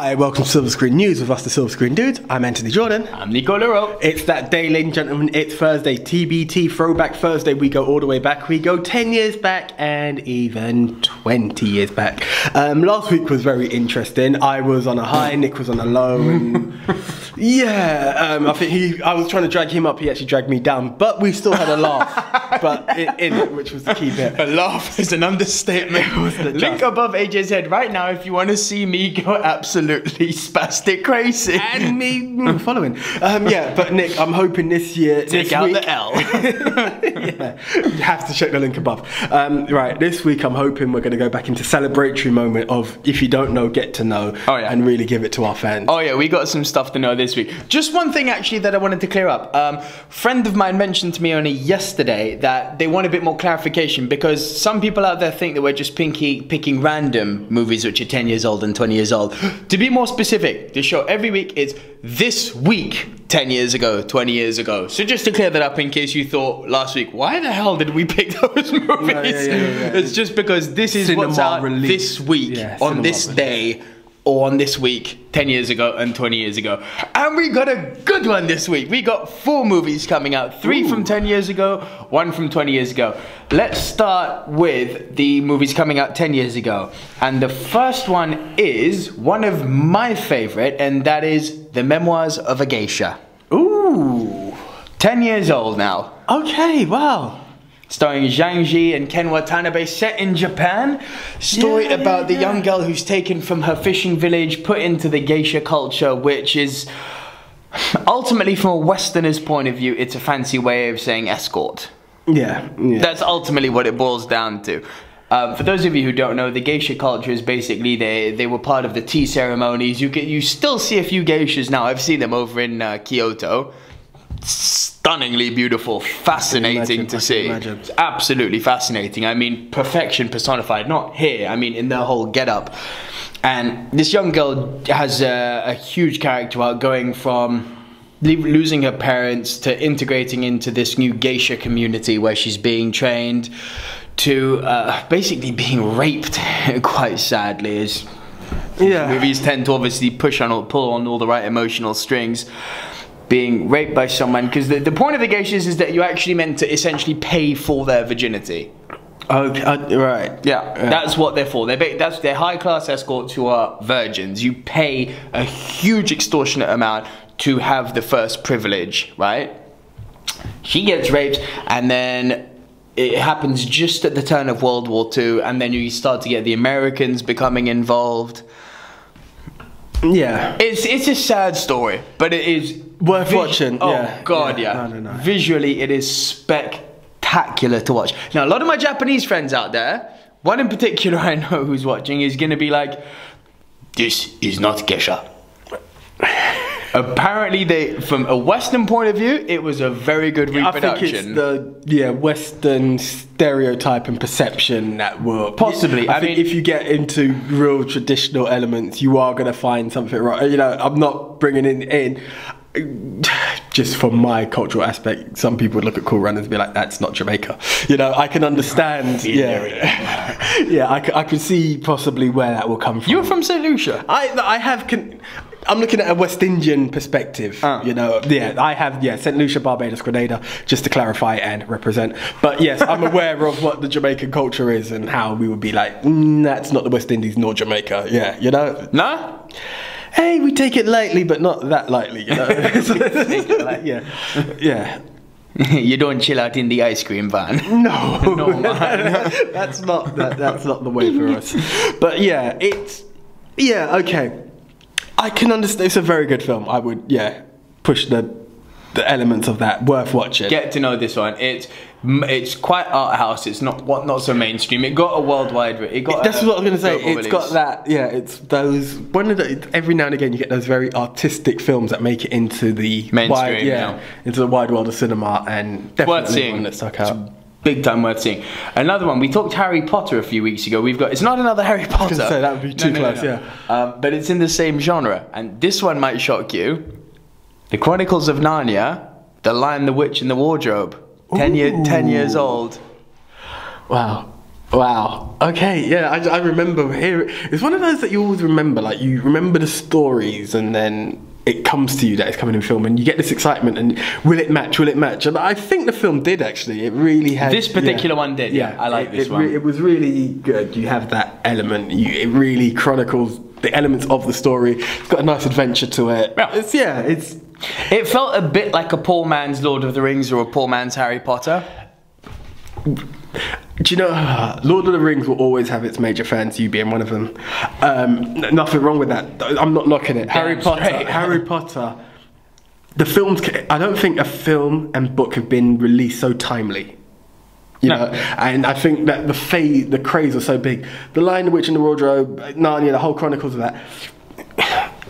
Hi, welcome to Silver Screen News with us, the Silver Screen Dudes. I'm Anthony Jordan. I'm Niro. It's that day, ladies and gentlemen. It's Thursday, TBT, Throwback Thursday. We go all the way back. We go 10 years back and even 20 years back. Last week was very interesting. I was on a high, Nick was on a low, and yeah, I think I was trying to drag him up. He actually dragged me down, but we still had a laugh. But in it, which was the key bit. A laugh is an understatement. Link above AJ's head right now if you want to see me go absolutely spastic crazy. And me following. Yeah, but Nick, I'm hoping this year... Take out the L. Yeah, you have to check the link above. Right, this week I'm hoping we're going to go back into celebratory moment of if you don't know, get to know. Oh, yeah. And really give it to our fans. Oh yeah, we got some stuff to know this week. Just one thing actually that I wanted to clear up. Friend of mine mentioned to me only yesterday that they want a bit more clarification because some people out there think that we're just picking random movies which are 10 years old and 20 years old. To be more specific, the show every week is this week, 10 years ago, 20 years ago. So just to clear that up in case you thought last week, why the hell did we pick those movies? No, yeah. It's just because this is what's out this week, on this day, or on this week, 10 years ago and 20 years ago. And we got a good one this week. We got 4 movies coming out, 3 from 10 years ago, 1 from 20 years ago. Let's start with the movies coming out 10 years ago. And the first one is one of my favorite, and that is The Memoirs of a Geisha. Ooh. 10 years old now. Okay, wow. Starring Zhang Ji and Ken Watanabe, set in Japan. Story about the young girl who's taken from her fishing village, put into the geisha culture, which is ultimately, from a Westerner's point of view, it's a fancy way of saying escort. Yeah. That's ultimately what it boils down to. For those of you who don't know, the geisha culture is basically they were part of the tea ceremonies. You still see a few geishas now. I've seen them over in Kyoto. Stunningly beautiful, fascinating to see. It's absolutely fascinating. I mean, perfection personified. Not here, I mean in the whole get-up. And this young girl has a huge character arc, going from losing her parents to integrating into this new geisha community where she's being trained to basically being raped, quite sadly. As movies tend to obviously pull on all the right emotional strings. Being raped by someone, because the point of the geishas is that you're actually meant to essentially pay for their virginity. Okay, right. Yeah, that's what they're for. They're high-class escorts who are virgins. You pay a huge extortionate amount to have the first privilege, right? She gets raped, and then it happens just at the turn of World War II, and then you start to get the Americans becoming involved. Yeah. It's a sad story, but it is worth watching. Oh god, yeah. No. Visually, it is spectacular to watch. Now, a lot of my Japanese friends out there, one in particular I know who's watching, is going to be like, this is not geisha. Apparently, from a Western point of view, it was a very good reproduction. I think it's the Western stereotype and perception that will possibly. I mean, if you get into real traditional elements, you are going to find something wrong. You know, I'm not bringing it in. Just from my cultural aspect, some people would look at Cool Runners and be like, "That's not Jamaica." You know, I can understand. I can see possibly where that will come from. You're from St. Lucia. I'm looking at a West Indian perspective, you know. Yeah, I have, St. Lucia, Barbados, Grenada, just to clarify and represent. But yes, I'm aware of what the Jamaican culture is and how we would be like, that's not the West Indies nor Jamaica. Yeah, you know. No? Hey, we take it lightly, but not that lightly, you know. Yeah. You don't chill out in the ice cream van. No, man. That's not the way for us. But yeah, okay. I can understand. It's a very good film. I would, push the elements of that. Worth watching. Get to know this one. It's quite art house. It's not so mainstream. It got a worldwide. That's what I was going to say. It's got that. Yeah, it's those. Every now and again, you get those very artistic films that make it into the mainstream. Into the wide world of cinema, and definitely worth seeing. One that stuck out. Big time worth seeing. Another one, we talked Harry Potter a few weeks ago. It's not another Harry Potter. I was going to say, that would be too close, yeah. But it's in the same genre. And this one might shock you. The Chronicles of Narnia, The Lion, the Witch and the Wardrobe. 10 years old. Wow. Wow. Okay. Yeah, I remember here. It's one of those that you always remember. Like you remember the stories, and then it comes to you that it's coming in film, and you get this excitement. And will it match? Will it match? And I think the film did actually. It really had. This particular one did. Yeah, I like this one. It was really good. You have that element. It really chronicles the elements of the story. It's got a nice adventure to it. Yeah. It felt a bit like a poor man's Lord of the Rings or a poor man's Harry Potter. Do you know, Lord of the Rings will always have its major fans, you being one of them. Nothing wrong with that. I'm not knocking it. Harry Potter, the films, I don't think a film and book have been released so timely. You know, and I think that the craze was so big. The Lion, the Witch and the Wardrobe, Narnia, the whole Chronicles of that.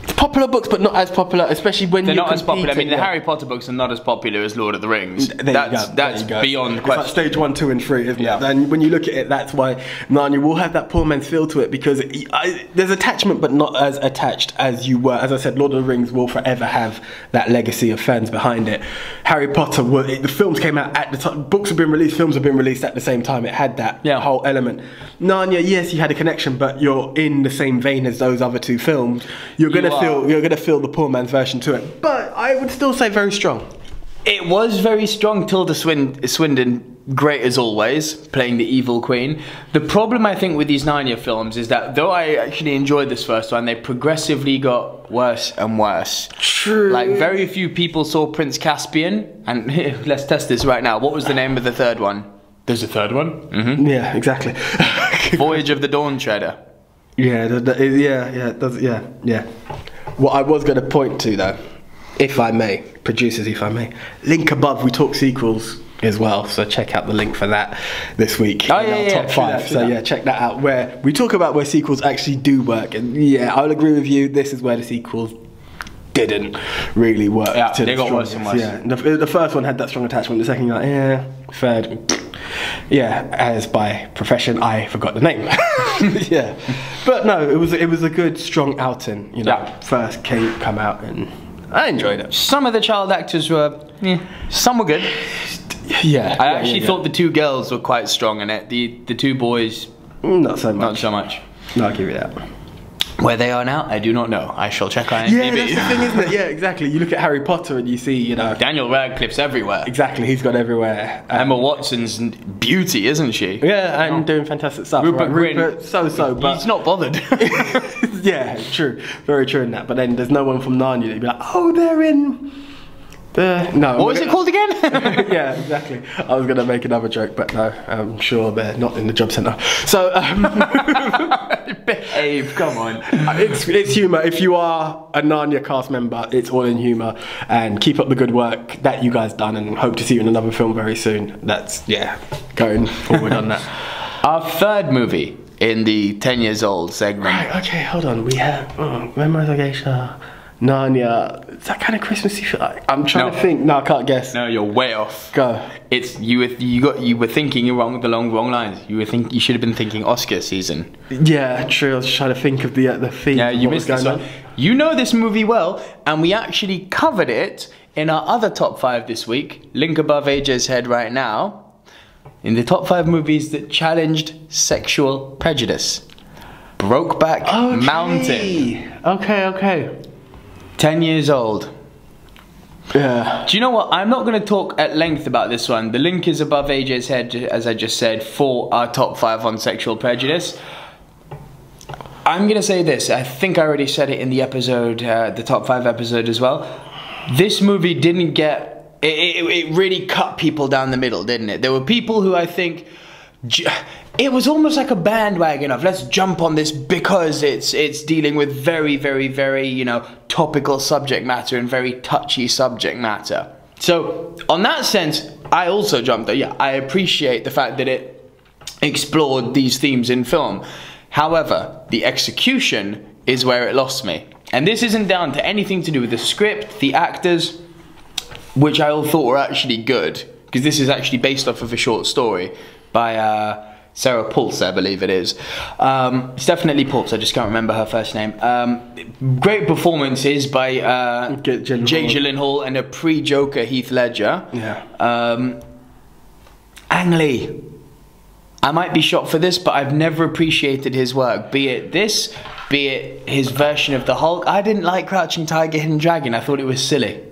It's popular books, but not as popular, especially when they're not as popular. I mean, the Harry Potter books are not as popular as Lord of the Rings. That's beyond question. It's like stage 1, 2, and 3, isn't it? And when you look at it, that's why Narnia will have that poor man's feel to it, because there's attachment, but not as attached as you were. As I said, Lord of the Rings will forever have that legacy of fans behind it. Harry Potter, the films came out at the time. Books have been released, films have been released at the same time. It had that whole element. Narnia, yes, you had a connection, but you're in the same vein as those other two films. You're gonna feel the poor man's version to it, but I would still say very strong. It was very strong. Tilda Swinton, great as always, playing the evil queen. The problem I think with these Narnia films is that though I actually enjoyed this first one, they progressively got worse and worse. True. Like very few people saw Prince Caspian, and let's test this right now. What was the name of the third one? There's a third one? Mm-hmm. Yeah, exactly. Voyage of the Dawn Treader. Yeah. What I was going to point to, though, if I may, producers, if I may, link above, we talk sequels as well, so check out the link for that this week. Oh, yeah, top 5. So check that out, where we talk about where sequels actually do work. And yeah, I'll agree with you, this is where the sequels didn't really work. Yeah, they got worse and worse. Yeah, the first one had that strong attachment, the second you're like, yeah, third, yeah, as by profession, I forgot the name. Yeah, but no, it was a good, strong outing. You know, first come out, and I enjoyed it. Some of the child actors were, some were good. Yeah, I actually thought the two girls were quite strong in it. The two boys, not so much. Not so much. No, I'll give you that. Where they are now, I do not know. I shall check on IMDb. Yeah, that's the thing, isn't it? Yeah, exactly. You look at Harry Potter and you see, you know, Daniel Radcliffe's everywhere. Exactly, he's got everywhere. Emma Watson's beauty, isn't she? Yeah, and doing fantastic stuff. Rupert Grint, so, but he's not bothered. Yeah, true, very true in that. But then there's no one from Narnia that'd be like, oh, they're in. No. What was it called again? Yeah, exactly. I was gonna make another joke, but no, I'm sure they're not in the job centre. So, behave. Come on. It's humour. If you are a Narnia cast member, it's all in humour. And keep up the good work that you guys done, and hope to see you in another film very soon. That's going forward on that. Our third movie in the 10 years old segment. Right. Okay. Hold on. We have Memoirs of Geisha. Narnia. Is that kind of Christmassy? I'm trying to think. No, I can't guess. No, you're way off. Go. It's you were thinking wrong lines. You should have been thinking Oscar season. Yeah, true. I was trying to think of the theme. Yeah, you missed this one. You know this movie well, and we actually covered it in our other top 5 this week. Link above AJ's head right now. In the top 5 movies that challenged sexual prejudice. Brokeback Mountain. Okay. 10 years old. Yeah. Do you know what? I'm not going to talk at length about this one. The link is above AJ's head, as I just said, for our top 5 on sexual prejudice. I'm going to say this. I think I already said it in the episode, the top 5 episode as well. This movie didn't get... It really cut people down the middle, didn't it? There were people who I think... It was almost like a bandwagon of let's jump on this because it's dealing with very, very, very, you know, topical subject matter and very touchy subject matter. So, on that sense, I also jumped there. Yeah, I appreciate the fact that it explored these themes in film. However, the execution is where it lost me. And this isn't down to anything to do with the script, the actors, which I all thought were actually good, because this is actually based off of a short story by Sarah Pulse, I believe it is. It's definitely Pulse, I just can't remember her first name. Great performances by Jake Gyllenhaal and a pre-Joker Heath Ledger. Yeah. Ang Lee. I might be shot for this, but I've never appreciated his work. Be it this, be it his version of the Hulk. I didn't like Crouching Tiger, Hidden Dragon. I thought it was silly.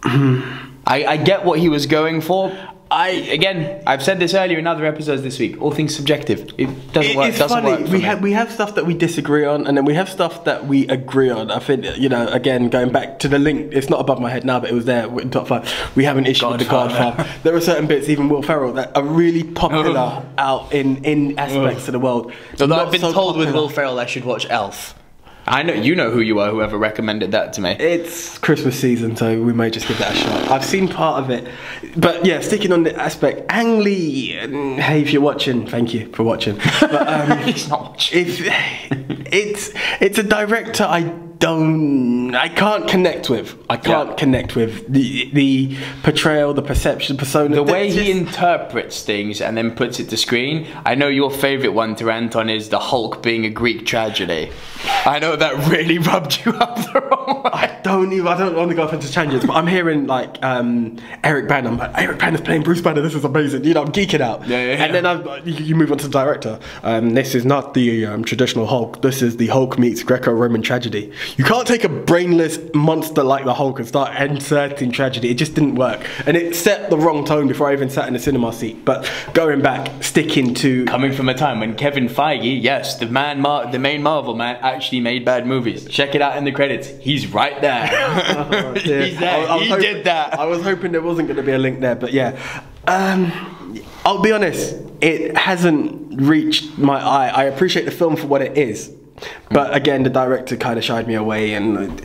I get what he was going for. Again, I've said this earlier in other episodes this week. All things subjective. It doesn't work. It's funny. We have stuff that we disagree on, and then we have stuff that we agree on. I think, you know, again, going back to the link, it's not above my head now, but it was there in top 5. We have an issue with the Godfather. There are certain bits, even Will Ferrell, that are really popular out in aspects of the world. Although I've been told with Will Ferrell I should watch Elf. I know you know who you are, whoever recommended that to me. It's Christmas season, so we may just give that a shot. I've seen part of it, but yeah, sticking on the aspect, Ang Lee. Hey, if you're watching, thank you for watching. But he's not watching. It's a director I can't connect with. I can't connect with the portrayal, the perception, the persona. The way he interprets things and then puts it to screen. I know your favourite one to rant on is the Hulk being a Greek tragedy. I know that really rubbed you up the wrong way. I don't want to go off into tangents, but I'm hearing like Eric Bana. I'm like, Eric Bana's playing Bruce Banner. This is amazing. You know, I'm geeking out. Yeah. And then you move on to the director. This is not the traditional Hulk. This is the Hulk meets Greco-Roman tragedy. You can't take a brainless monster like the Hulk and start inserting tragedy. It just didn't work, and it set the wrong tone before I even sat in the cinema seat. But going back, sticking to coming from a time when Kevin Feige, yes, the main Marvel man, actually made bad movies. Check it out in the credits. He's right there. He's there. He did that. I was hoping there wasn't going to be a link there, but yeah. I'll be honest. It hasn't reached my eye. I appreciate the film for what it is. But again, the director kind of shied me away, and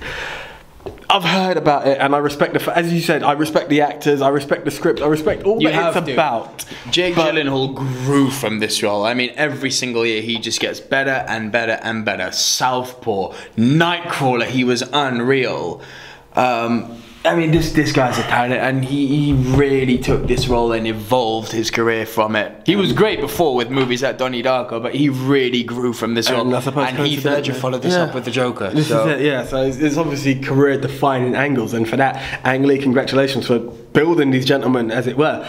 I've heard about it, and I respect as you said, I respect the actors, I respect the script, I respect all that it's about. Jake Gyllenhaal grew from this role. I mean, every single year he just gets better and better and better. Southpaw, Nightcrawler, he was unreal. I mean, this guy's a talent, and he really took this role and evolved his career from it. He was great before with movies like Donnie Darko, but he really grew from this role. And Heath Ledger followed this up with the Joker. This is it, yeah. So it's obviously career-defining angles, and for that, Ang Lee, congratulations for building these gentlemen, as it were.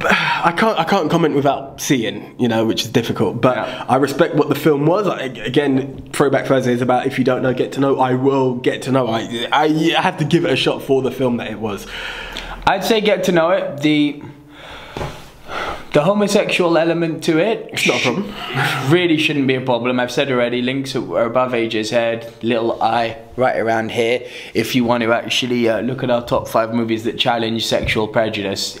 I can't comment without seeing, you know, which is difficult. But I respect what the film was. Again, Throwback Thursday is about if you don't know, get to know. I will get to know. I have to give it a shot for the film that it was. I'd say get to know it. The homosexual element to it, it's not a problem. Really shouldn't be a problem. I've said already, links are above AJ's head, little eye right around here. If you want to actually look at our top 5 movies that challenge sexual prejudice,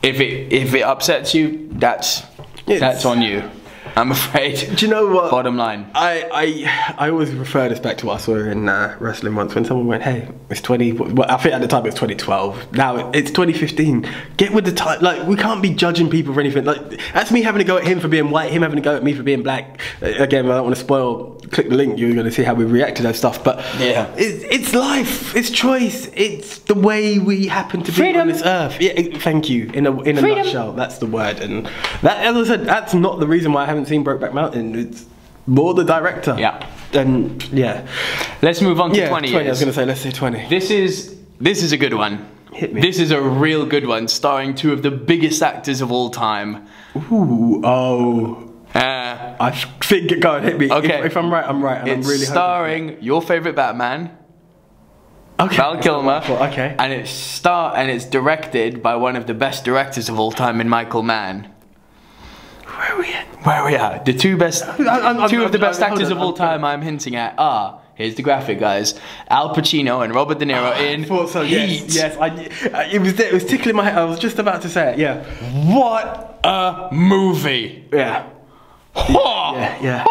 if it upsets you, that's on you, I'm afraid. Do you know what? Bottom line. I always refer this back to what I saw in wrestling once when someone went, hey, it's 20, well, I think at the time it was 2012. Now it's 2015. Get with the time. Like, we can't be judging people for anything. Like, that's me having to go at him for being white, him having to go at me for being black. Again, I don't want to spoil, click the link, you're going to see how we react to that stuff. But yeah, it's life, it's choice, it's the way we happen to be on this earth. Yeah, thank you. In a nutshell, that's the word. And that, as I said, that's not the reason why I haven't seen Brokeback Mountain. It's more the director. Yeah. And yeah. Let's move on to 20 years. I was going to say, let's say 20. This is a good one. Hit me. This is a real good one, starring 2 of the biggest actors of all time. Ooh, oh. I think, go on, hit me. Okay. If I'm right, I'm right. And it's I'm really starring your favourite Batman, okay. Val Kilmer. Okay. And it's directed by one of the best directors of all time in Michael Mann. Where are we at? The 2 best, 2 of the best actors of all time I'm hinting at are, here's the graphic, guys, Al Pacino and Robert De Niro in I thought so, Heat. Yes. It was tickling my head. I was just about to say it, yeah. What a movie. Yeah. Yeah.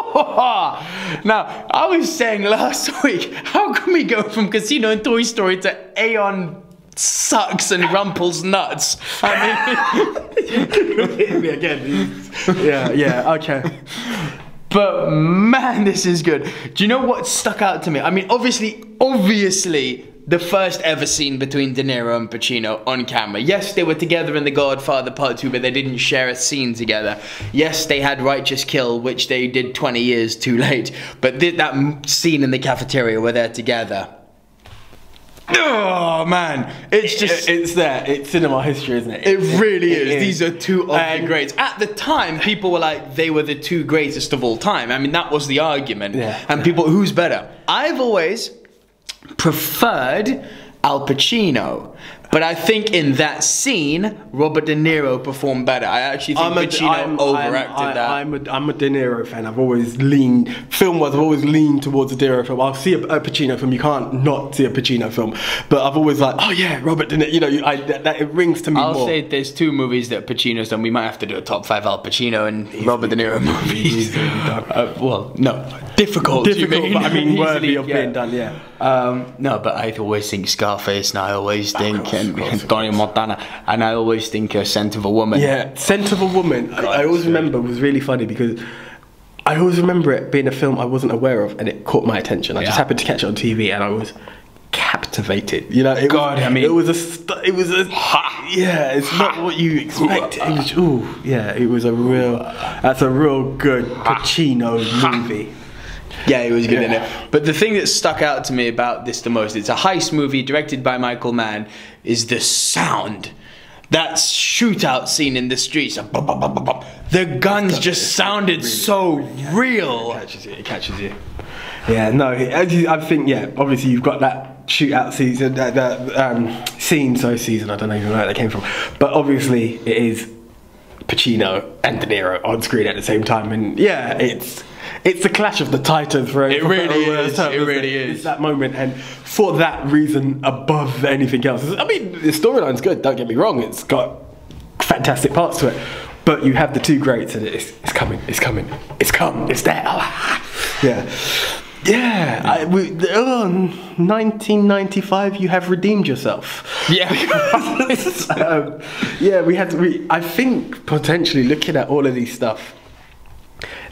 Now, I was saying last week, how can we go from Casino and Toy Story to Aeon sucks and Rumple's nuts? I mean, hit me again. Yeah, okay. But man, this is good. Do you know what stuck out to me? I mean, obviously, the first ever scene between De Niro and Pacino on camera. Yes, they were together in The Godfather Part 2, but they didn't share a scene together. Yes, they had Righteous Kill, which they did 20 years too late. But that scene in the cafeteria where they're together. Oh man, it's just it's there. It's cinema history, isn't it? It really is. is. These are two of the greats. At the time, people were like, they were the two greatest of all time. I mean, that was the argument. Yeah. And people, who's better? I've always preferred Al Pacino. But I think in that scene, Robert De Niro performed better. I actually think Pacino overacted that. I'm a De Niro fan. I've always leaned, film-wise, I've always leaned towards a De Niro film. I'll see a Pacino film. You can't not see a Pacino film. But I've always like, oh yeah, Robert De Niro. You know, that it rings to me more. I'll say there's two movies that Pacino's done. We might have to do a top 5 Al Pacino and Robert De Niro movies. Well, no. Difficult, but I mean worthy of being done, yeah. No, but I always think Scarface, and I always think Tony Montana, and I always think Scent of a Woman. Yeah, Scent of a Woman. I always remember it was really funny because I always remember it being a film I wasn't aware of, and it caught my attention. I just happened to catch it on TV, and I was captivated. You know, it was not what you expect. It was a real good Pacino movie. Yeah, he was good in it. But the thing that stuck out to me about this the most, it's a heist movie directed by Michael Mann, is the sound. That shootout scene in the streets. The guns just sounded so real. It catches you. Yeah, no, I think, yeah, obviously you've got that shootout season, season, I don't even know where that came from. But obviously it is Pacino and De Niro on screen at the same time. And yeah, it's the clash of the titans, right? It really is. It really is. It's that moment, and for that reason, above anything else. I mean, the storyline's good. Don't get me wrong. It's got fantastic parts to it, but you have the two greats, and it's coming. It's come. It's there. Yeah. Yeah, 1995. You have redeemed yourself. Yeah. I think potentially looking at all of these stuff,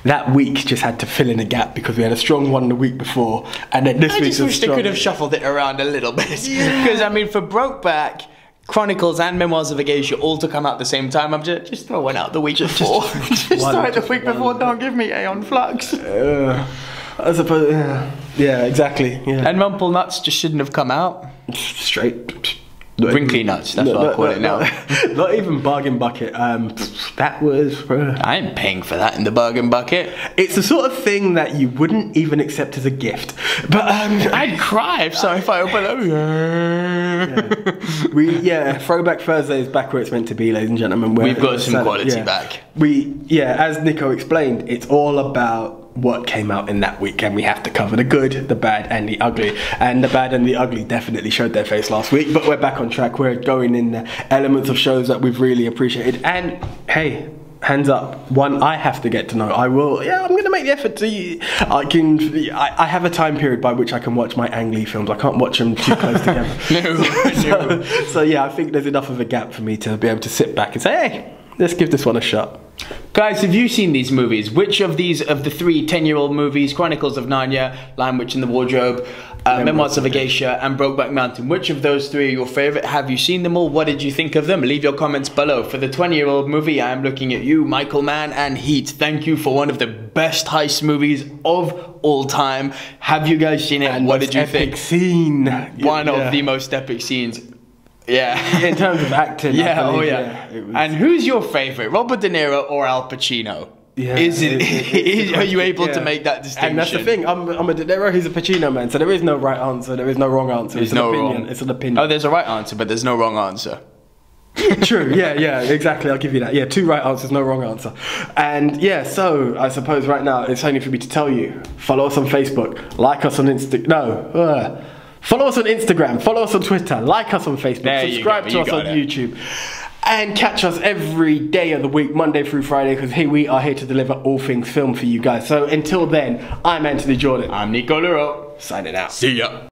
that week just had to fill in a gap because we had a strong one the week before, and then this week was strong. I just wish they could have shuffled it around a little bit. Because I mean, for Brokeback, Chronicles and Memoirs of a Geisha all to come out at the same time, I'm just throw one out the week before. Just throw it the week before. Don't give me Aeon Flux. I suppose. Yeah, exactly. Yeah. And Rumple Nuts just shouldn't have come out. Straight. Wrinkly Nuts, that's what I call it now. Not even Bargain Bucket. That was... I ain't paying for that in the Bargain Bucket. It's the sort of thing that you wouldn't even accept as a gift. But I'd cry if I open it. Throwback Thursday is back where it's meant to be, ladies and gentlemen. We've got some quality back. As Nico explained, it's all about what came out in that week, and we have to cover the good, the bad, and the ugly. And the bad and the ugly definitely showed their face last week, but we're back on track. We're going in the elements of shows that we've really appreciated. And hey, hands up, one I have to get to know. I'm going to make the effort to. I have a time period by which I can watch my Ang Lee films. I can't watch them too close together. So yeah, I think there's enough of a gap for me to be able to sit back and say, hey, let's give this one a shot. Guys, have you seen these movies? Which of these, of the 3 10-year-old movies, Chronicles of Narnia, Lion, Witch in the Wardrobe, Memoirs of a Geisha, and Brokeback Mountain, which of those 3 are your favourite? Have you seen them all? What did you think of them? Leave your comments below. For the 20-year-old movie, I am looking at you, Michael Mann and Heath. Thank you for one of the best heist movies of all time. Have you guys seen it? And what did you think? Scene. One of the most epic scenes. Yeah. In terms of acting. Yeah, And who's your favourite, Robert De Niro or Al Pacino? Yeah. Are you able to make that distinction? And that's the thing, I'm a De Niro, he's a Pacino man, so there is no right answer, there is no wrong answer. It's an opinion. It's an opinion. Oh, there's a right answer, but there's no wrong answer. True, yeah, exactly, I'll give you that. Yeah, 2 right answers, no wrong answer. And yeah, so I suppose right now it's only for me to tell you, follow us on Facebook, like us on follow us on Instagram, follow us on Twitter, like us on Facebook, subscribe to us on YouTube, and catch us every day of the week, Monday through Friday, because we are here to deliver all things film for you guys. So until then, I'm Anthony Jordan. I'm Nico Lero. Signing out. See ya.